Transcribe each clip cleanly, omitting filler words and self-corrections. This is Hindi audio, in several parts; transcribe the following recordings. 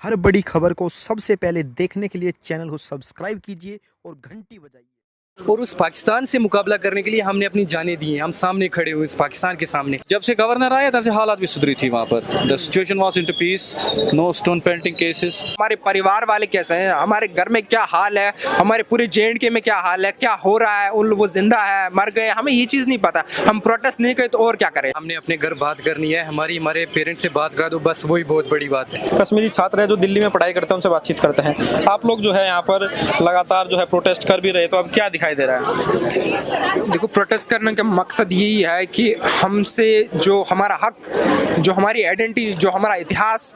हर बड़ी खबर को सबसे पहले देखने के लिए चैनल को सब्सक्राइब कीजिए और घंटी बजाइए। और उस पाकिस्तान से मुकाबला करने के लिए हमने अपनी जानें दी हैं। हम सामने खड़े हुए इस पाकिस्तान के सामने। जब से गवर्नर आया तब से हालात भी सुधरी थी वहाँ पर। The situation was into peace, no stone pelting cases. हमारे परिवार वाले कैसे हैं, हमारे घर में क्या हाल है, हमारे पूरे JNK में क्या हाल है, क्या हो रहा है, उन लोग वो जिंदा है मर गए, हमें ये चीज़ नहीं पता। हम प्रोटेस्ट नहीं करें तो और क्या करें। हमने अपने घर बात करनी है, हमारे पेरेंट्स से बात करा दो, बस वही बहुत बड़ी बात है। कश्मीरी छात्र हैं जो दिल्ली में पढ़ाई करते हैं, उनसे बातचीत करते हैं। आप लोग जो है यहाँ पर लगातार जो है प्रोटेस्ट कर भी रहे, तो अब क्या दिखाई दे रहा है? देखो, प्रोटेस्ट करने का मकसद यही है कि हमसे जो हमारा हक, जो हमारी आइडेंटिटी, जो हमारा इतिहास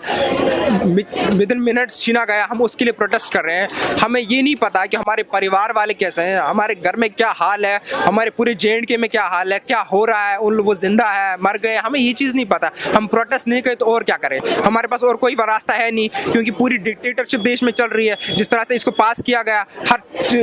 विद इन मिनट्स छीना गया, हम उसके लिए प्रोटेस्ट कर रहे हैं। हमें ये नहीं पता कि हमारे परिवार वाले कैसे हैं, हमारे घर में क्या हाल है, हमारे पूरे JNK में क्या हाल है, क्या हो रहा है, उन लोग वो जिंदा है मर गए, हमें ये चीज़ नहीं पता। हम प्रोटेस्ट नहीं करें तो और क्या करें। हमारे पास और कोई रास्ता है नहीं, क्योंकि पूरी डिक्टेटरशिप देश में चल रही है। जिस तरह से इसको पास किया गया, हर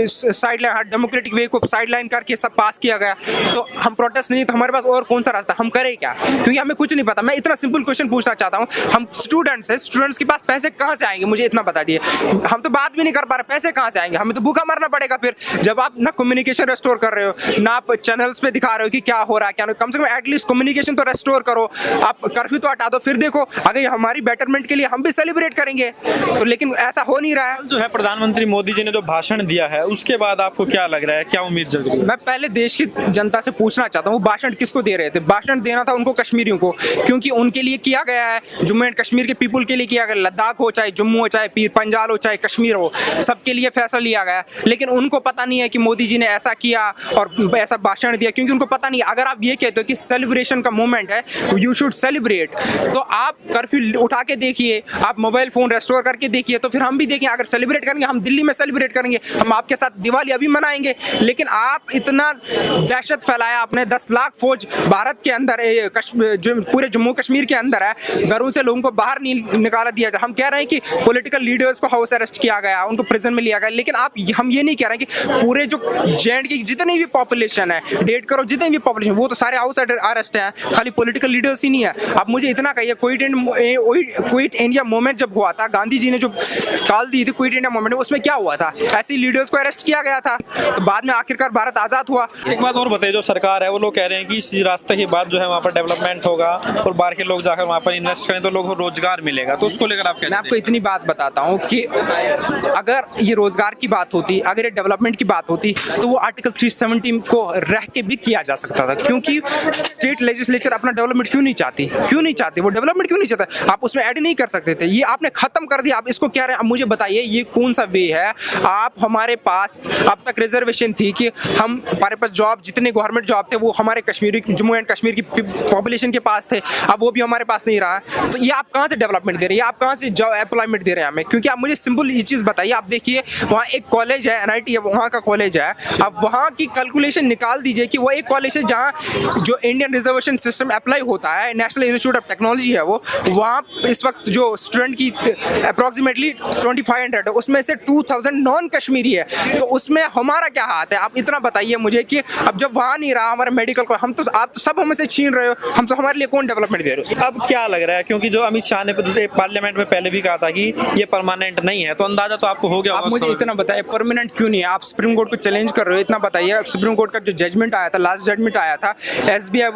साइडलाइन, हर डेमोक्रेटिक वे को साइडलाइन करके सब पास किया गया, तो हम प्रोटेस्ट नहीं, तो हमारे पास और कौन सा रास्ता, हम करें क्या, क्योंकि हमें कुछ नहीं पता। मैं इतना सिंपल क्वेश्चन पूछना चाहता हूँ, हम स्टूडेंट्स हैं, स्टूडेंट्स के पास पैसे कहाँ से आएंगे, मुझे इतना बता दिए। हम तो बात भी नहीं कर पा रहे, पैसे कहाँ से आएंगे, हमें तो भूखा मरना पड़ेगा फिर। जब आप ना कम्युनिकेशन रेस्टोर कर रहे हो, ना आप चैनल्स पे दिखा रहे हो कि क्या हो रहा है क्या नहीं, कम से कम एटलीस्ट कम्युनिकेशन तो रेस्टोर करो। आप कर्फ्यू तो हटा दो, फिर देखो अगर हमारी बेटरमेंट के लिए हम भी सेलिब्रेट करेंगे, तो लेकिन ऐसा हो नहीं रहा है। जो है प्रधानमंत्री मोदी जी ने जो भाषण दिया है, उसके बाद आपको क्या लग रहा है, क्या उम्मीद जग रही है? मैं पहले देश की जनता से पूछना चाहता हूँ, वो भाषण किसको दे रहे थे? भाषण देना था उनको कश्मीरियों को, क्योंकि उनके लिए किया गया है, जम्मू एंड कश्मीर के पीपल के लिए किया गया। लद्दाख हो, चाहे जम्मू हो, चाहे पीर पंजाल हो, चाहे कश्मीर हो, सबके लिए फैसला लिया गया। लेकिन उनको पता नहीं है कि मोदी जी ने ऐसा किया और ऐसा भाषण दिया, क्योंकि उनको पता नहीं। अगर आप ये कहते हो कि सेलिब्रेशन का मोमेंट है, यू शुड सेलिब्रेट, तो आप कर्फ्यू उठा के देखिए, आप मोबाइल फोन रेस्टोर करके देखिए, तो फिर हम भी देखें। अगर सेलिब्रेट करेंगे, हम दिल्ली में सेलिब्रेट करेंगे, हम आपके साथ दिवाली अभी मनाएंगे। लेकिन आप इतना दहशत फैलाया आपने, 10 लाख फौज भारत के अंदर, जो पूरे जम्मू कश्मीर के अंदर है, घरों से लोगों को बाहर नहीं निकाला दिया जाए। हम कह रहे हैं कि पॉलिटिकल लीडर्स को हाउस अरेस्ट किया गया, उनको प्रिजन में लिया गया, लेकिन हम ये नहीं कह रहे हैं कि पूरे जो JNK की जितनी भी पॉपुलेशन है, 1.5 करोड़ जितनी भी पॉपुलेशन, वो तो सारे हाउस अरेस्ट हैं, खाली पॉलिटिकल लीडर्स ही नहीं है। अब मुझे इतना कहिए, क्विट इंडिया मूवमेंट जब हुआ था, गांधी जी ने जो कॉल दी थी क्विट इंडिया मूवमेंट, उसमें क्या हुआ था? ऐसे लीडर्स को अरेस्ट किया गया था, तो बाद में आखिरकार भारत आजाद हुआ। एक बात और बताइए, जो सरकार है वो लोग कह रहे हैं कि इस रास्ते के बाद जो है वहाँ पर डेवलपमेंट होगा और बाहर के लोग जाकर वहाँ पर इन्वेस्ट करें तो लोगों को रोजगार मिलेगा, तो उसको लेकर आप कैसे? मैं आपको इतनी बात बताता हूँ कि अगर ये रोजगार की बात होती, अगर ये डेवलपमेंट की बात होती, तो वो आर्टिकल 370 को रह के भी किया जा सकता था। क्योंकि स्टेट लेजिस्लेचर अपना डेवलपमेंट क्यों नहीं चाहती, वो डेवलपमेंट क्यों नहीं चाहता? आप उसमें ऐड नहीं कर सकते थे, ये आपने खत्म कर दिया। आप इसको क्या रहे? अब मुझे बताइए, ये कौन सा वे है? आप हमारे पास अब तक रिजर्वेशन थी कि हमारे पास जॉब, जितने गवर्नमेंट जॉब थे, वो हमारे जम्मू एंड कश्मीर की पॉपुलेशन के पास थे, अब वो भी हमारे पास नहीं रहा। तो ये आप कहाँ से डेवलपमेंट दे रहे हैं, आप कहाँ से जॉब एम्प्लॉयमेंट दे रहे हैं हमें? क्योंकि आप मुझे सिंपल ये चीज़ बताइए, आप देखिए वहाँ एक कॉलेज है, NIT है, वहाँ का कॉलेज है। अब वहाँ की कैलकुलेशन निकाल दीजिए कि वो एक कॉलेज है जहाँ जो इंडियन रिजर्वेशन सिस्टम अप्लाई होता है, नेशनल इंस्टीट्यूट ऑफ टेक्नोलॉजी है वो, वहाँ इस वक्त जो स्टूडेंट की अप्रॉक्सीमेटली 2500 है, उसमें से 2000 नॉन कश्मीरी है। तो उसमें हमारा क्या हाथ है? आप इतना बताइए मुझे कि अब जब वहाँ नहीं रहा हमारा मेडिकल को, हम तो आप तो सब हमें से छीन रहे हो, हम तो हमारे लिए कौन डेवलपमेंट दे रहे हो? अब क्या लग रहा है, क्योंकि जो अमित शाह ने पार्लियामेंट में पहले भी कहा था कि ये परमानेंट नहीं है, तो अंदाजा तो आपको हो गया होगा। आप मुझे इतना बताइए, परमानेंट क्यों नहीं है? आप सुप्रीम कोर्ट को चैलेंज कर रहे हो, इतना बताइए। सुप्रीम कोर्ट का जो जजमेंट आया था, लास्ट जजमेंट आया था, SBI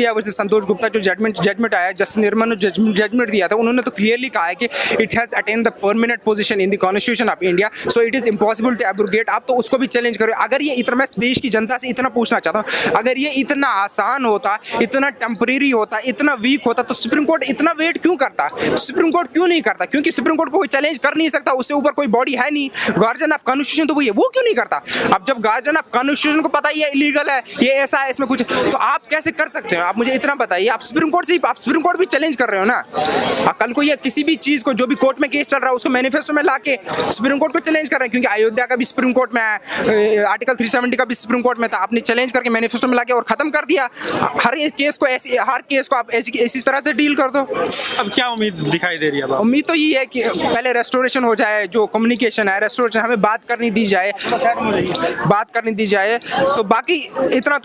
वर्सेस संतोष गुप्ता, जो जजमेंट आया, जस्टिस निर्मल ने जजमेंट दिया था, उन्होंने तो क्लियरली कहा है कि it has attain the permanent position in the constitution of India, so it is impossible to abrogate. आप तो उसको भी चैलेंज करो। अगर ये इतना, मैं देश की जनता से इतना पूछना चाहता हूँ, अगर ये इतना आसान होता, इतना टेम्परेरी होता, इतना वीक होता, तो सुप्रीम कोर्ट इतना वेट क्यों करता? सुप्रीम कोर्ट क्यों नहीं करता? क्योंकि सुप्रीम कोर्ट को कोई चैलेंज कर नहीं सकता, उससे ऊपर कोई बॉडी है नहीं। गार्जियन ऑफ कॉन्स्टिट्यूशन तो वो है, वो क्यों नहीं करता? अब जब गार्जियन ऑफ कॉन्स्टिट्यूशन को पता ही है इलीगल है, ये ऐसा है, इसमें कुछ, तो आप कैसे कर सकते हो? आप मुझे इतना बताइए। आप सुप्रीम कोर्ट भी चैलेंज कर रहे हो ना। कल को ये किसी भी चीज को, जो भी कोर्ट में केस चल रहा है, उसको मैनिफेस्टो में लाके सुप्रीम कोर्ट को चैलेंज कर रहे हैं, क्योंकि अयोध्या का भी सुप्रीम कोर्ट में है, आर्टिकल 370 का भी सुप्रीम कोर्ट में था, आपने चैलेंज करके मैनिफेस्टो में लाके और खत्म कर दिया। हर केस को आप इसी तरह से डील कर दो। अब क्या उम्मीद दिखाई दे रही है? उम्मीद तो ये है कि पहले रेस्टोरेशन हो जाए, जो कम्युनिकेशन है रेस्टोरेशन, हमें बात करनी दी जाए, तो बाकी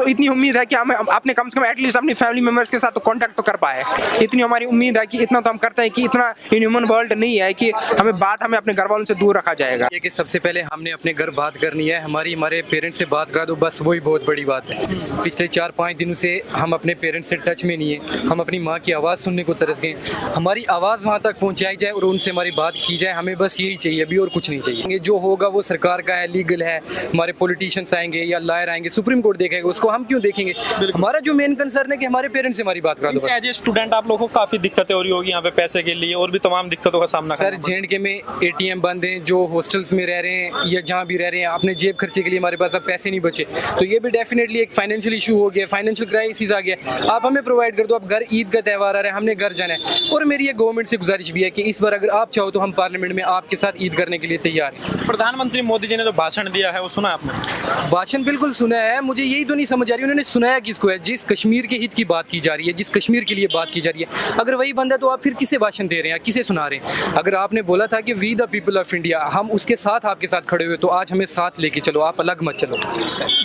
इतनी उम्मीद है कि हम अपने कम से कम एटलीस्ट अपनी फैमिली मेम्बर्स के साथ तो कांटेक्ट तो कर पाए। इतनी हमारी उम्मीद है कि इतना तो हम करते हैं कि इतना इनह्यूमन वर्ल्ड नहीं है कि हमें अपने घर वालों से दूर रखा जाएगा। ये कि सबसे पहले हमने अपने घर बात करनी है, हमारे पेरेंट्स से बात करा दो, बस वही बहुत बड़ी बात है। पिछले 4-5 दिनों से हम अपने पेरेंट्स से टच में नहीं है, हम अपनी माँ की आवाज़ सुनने को तरस गए। हमारी आवाज़ वहाँ तक पहुँचाई जाए और उनसे हमारी बात की जाए, हमें बस यही चाहिए, अभी और कुछ नहीं चाहिए। जो होगा वो सरकार का है, लीगल है, हमारे पॉलिटिशियंस आएंगे या लॉयर आएंगे, सुप्रीम कोर्ट देखेगा, उसको हम क्यों देखेंगे? हमारा जो मेन कंसर्न है कि हमारे पेरेंट्स से हमारी बात करा दो। एज ए स्टूडेंट आप लोगों को काफ़ी दिक्कतें हो रही होगी यहाँ पे पैसे के लिए, और भी तमाम दिक्कतों का सामना सर J&K में ATM बंद हैं, जो हॉस्टल्स में रह रहे हैं या जहाँ भी रह रहे हैं, अपने जेब खर्चे के लिए हमारे पास अब पैसे नहीं बचे, तो ये भी डेफिनेटली एक फाइनेंशियल इशू हो गया, फाइनेंशियल क्राइसिस आ गया। आप हमें प्रोवाइड कर दो, अब घर ईद का त्यौहार आ रहा है, हमने घर जाना है। और मेरी ये गवर्नमेंट से गुजारिश भी है कि इस बार अगर आप चाहो तो हम पार्लियामेंट में आपके साथ ईद करने के लिए तैयार हैं। प्रधानमंत्री मोदी जी ने जो भाषण दिया है वो सुना आपने? भाषण बिल्कुल सुना है, मुझे यही तो नहीं समझ आ रही उन्होंने सुनाया किसको है। जिस कश्मीर के हित की बात की जा रही है, जिस कश्मीर के लिए बात की जा रही है, अगर वही बंद है तो आप फिर किसे भाषण दे रहे हैं, किसे सुना रहे हैं? अगर आपने बोला था कि we the people of India, हम उसके साथ आपके साथ खड़े हुए, तो आज हमें साथ लेके चलो, आप अलग मत चलो।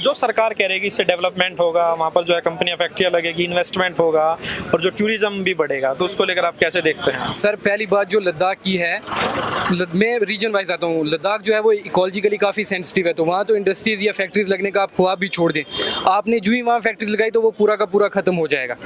जो सरकार कह रही है इससे डेवलपमेंट होगा, वहाँ पर जो है कंपनियां फैक्ट्रियाँ लगेगी, इन्वेस्टमेंट होगा और जो टूरिज्म भी बढ़ेगा, तो उसको लेकर आप कैसे देखते हैं? सर पहली बात जो लद्दाख की है, मैं रीजन वाइज आता हूँ, लद्दाख जो है वो इकोलॉजिकली काफ़ी सेंसिटिव है, तो वहाँ तो इंडस्ट्रीज़ या फैक्ट्रीज लगने का आप ख्वाब भी छोड़ दें। आपने जो ही वहाँ फैक्ट्रीज लगाई तो वो पूरा का पूरा ख़त्म हो जाएगा।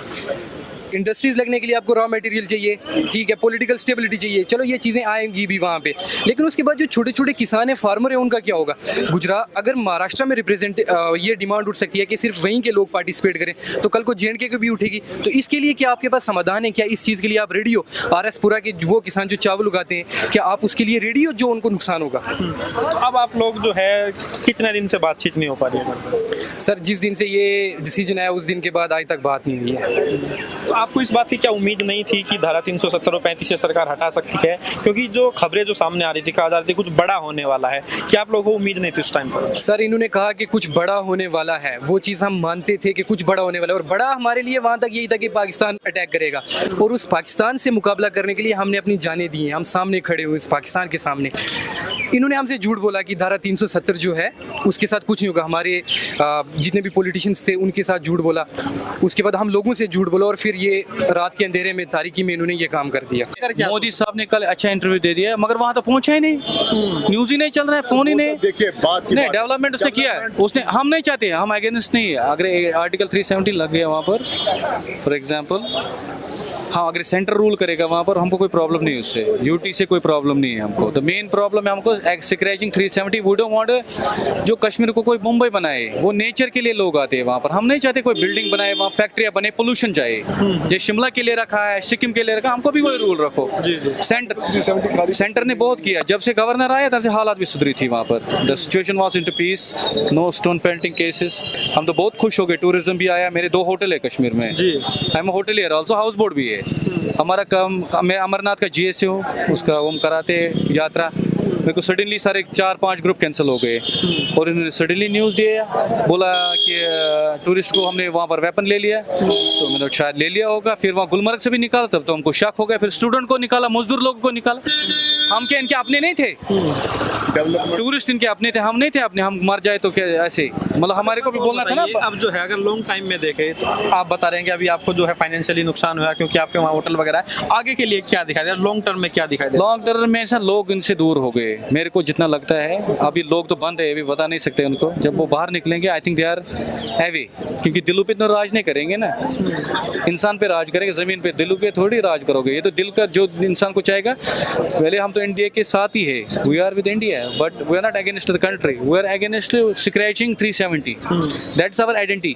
इंडस्ट्रीज़ लगने के लिए आपको रॉ मटेरियल चाहिए, ठीक है, पॉलिटिकल स्टेबिलिटी चाहिए, चलो ये चीज़ें आएंगी भी वहाँ पे, लेकिन उसके बाद जो छोटे छोटे किसान हैं, फार्मर है, उनका क्या होगा? गुजरात अगर महाराष्ट्र में ये डिमांड उठ सकती है कि सिर्फ वहीं के लोग पार्टिसिपेट करें, तो कल को J&K को भी उठेगी। तो इसके लिए क्या आपके पास समाधान है? क्या इस चीज़ के लिए आप रेडी हो? RS पुरा के वो किसान जो चावल उगाते हैं, क्या आप उसके लिए रेडी हो जो उनको नुकसान होगा? तो अब आप लोग जो है कितने दिन से बातचीत नहीं हो पा रही है? सर जिस दिन से ये डिसीजन आया उस दिन के बाद आज तक बात नहीं हुई है। तो आपको इस बात की क्या उम्मीद नहीं थी कि धारा 370 और 35 से सरकार हटा सकती है? क्योंकि जो खबरें जो सामने आ रही थी, कहा जा रही थी कुछ बड़ा होने वाला है, क्या आप लोगों को उम्मीद नहीं थी उस टाइम पर? सर इन्होंने कहा कि कुछ बड़ा होने वाला है, वो चीज़ हम मानते थे कि कुछ बड़ा होने वाला है, और बड़ा हमारे लिए वहाँ तक यही था कि पाकिस्तान अटैक करेगा, और उस पाकिस्तान से मुकाबला करने के लिए हमने अपनी जानें दी हैं, हम सामने खड़े हुए इस पाकिस्तान के सामने। इन्होंने हमसे झूठ बोला कि धारा 370 जो है उसके साथ कुछ नहीं होगा, हमारे जितने भी पॉलिटिशियंस थे उनके साथ झूठ बोला, उसके बाद हम लोगों से झूठ बोला, और फिर ये रात के अंधेरे में, तारीकी में इन्होंने ये काम कर दिया। मोदी साहब ने कल अच्छा इंटरव्यू दे दिया, मगर वहाँ तो पहुँचा ही नहीं, न्यूज़ ही नहीं चल रहा है, फोन ही नहीं। देखिए बात नहीं, डेवलपमेंट उसने किया है, उसने, हम नहीं चाहते, हम अगेंस्ट नहीं है। अगर आर्टिकल 370 लग गया वहाँ पर फॉर एग्जाम्पल, हाँ, अगर सेंटर रूल करेगा वहाँ पर हमको कोई प्रॉब्लम नहीं, उससे यूटी से कोई प्रॉब्लम नहीं है हमको। द मेन प्रॉब्लम है हमको स्क्रैचिंग 370। वी डोंट वांट जो कश्मीर को कोई मुंबई बनाए, वो नेचर के लिए लोग आते हैं वहाँ पर, हम नहीं चाहते कोई बिल्डिंग बनाए वहाँ, फैक्ट्रियाँ बने, पोल्यूशन जाए। जो शिमला के लिए रखा है, सिक्किम के लिए रखा, हमको भी वही रूल रखो। सेंटर ने बहुत किया, जब से गवर्नर आया तब से हालात भी सुधरी थी वहाँ पर, the situation was into peace, no stone pelting cases. हम तो बहुत खुश हो गए, टूरिज्म भी आया, मेरे 2 होटल है कश्मीर में, I am hotelier also, house boat भी है हमारा काम। मैं अमरनाथ का GSA हूँ, उसका हम कराते यात्रा। मेरे को सडनली सारे 4-5 ग्रुप कैंसिल हो गए, और इन्होंने सडनली न्यूज़ दिया, बोला कि टूरिस्ट को हमने वहाँ पर वेपन ले लिया, तो मैंने शायद ले लिया होगा। फिर वहाँ गुलमर्ग से भी निकाला, तब तो हमको शक हो गया। फिर स्टूडेंट को निकाला, मजदूर लोगों को निकाला। हम क्या इनके अपने नहीं थे? टूरिस्ट इनके अपने थे, हम नहीं थे अपने। हम मर जाए तो क्या ऐसे, मतलब हमारे को भी बोलना था ना। अब जो है अगर लॉन्ग टाइम में देखें तो आप बता रहे हैं कि अभी आपको जो है फाइनेंशियली नुकसान हुआ क्योंकि आपके वहाँ होटल वगैरह है, आगे के लिए क्या दिखाई दे रहा है? लॉन्ग टर्म में क्या दिखाई दे रहा है? लॉन्ग टर्म में ऐसा लोग इनसे दूर हो गए, मेरे को जितना लगता है। अभी लोग तो बंद है, अभी बता नहीं सकते उनको, जब वो बाहर निकलेंगे I think they are heavy, क्योंकि दिलों पे इतना राज नहीं करेंगे ना, इंसान पे राज करेंगे, जमीन पे, दिलों पे थोड़ी राज करोगे। ये तो दिल का जो इंसान को चाहेगा। पहले हम तो इंडिया के साथ ही है, we are with India, but we are not against the country, we are against scratching 370. That's our identity.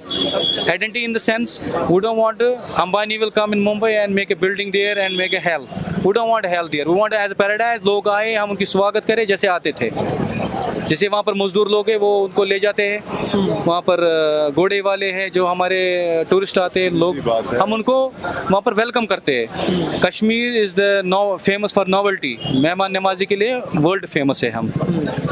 Identity in the sense we don't want Ambani will come in Mumbai and make a building there and make a hell. We don't want hell there. We want as a paradise. लोग आए, हम उनकी स्वागत करें जैसे आते थे। जैसे वहाँ पर मजदूर लोग हैं वो उनको ले जाते हैं, वहाँ पर घोड़े वाले हैं जो हमारे टूरिस्ट आते हैं लोग, हम उनको वहाँ पर वेलकम करते हैं। Kashmir is the famous for novelty, मेहमान नवाजी के लिए वर्ल्ड फेमस है हम।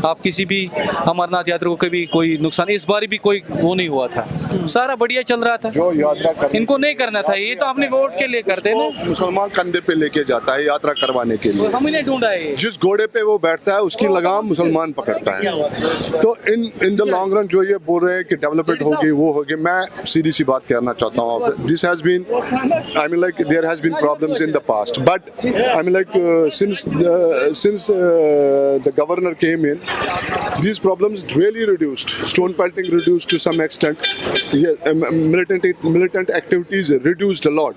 आप किसी भी अमरनाथ यात्रा को कभी कोई नुकसान, इस बार भी कोई वो नहीं हुआ था, सारा बढ़िया चल रहा था। जो यात्रा करने इनको नहीं करना था, ये तो अपने वोट के लिए करते हैं ना। मुसलमान कंधे पे लेके जाता है यात्रा करवाने के लिए, हम ही ने ढूंढा है। जिस घोड़े पे वो बैठता है उसकी लगाम मुसलमान पकड़ता है। तो इन द लॉन्ग रन जो ये बोल रहे हैं कि डेवलपमेंट होगी वो होगी, मैं सीधी सी बात कहना चाहता हूँ। This has been, I mean like there has been problems in the past, but I mean like since the governor came in, these problems really reduced. Stone pelting reduced to some extent. Yeah, militant activities reduced a lot.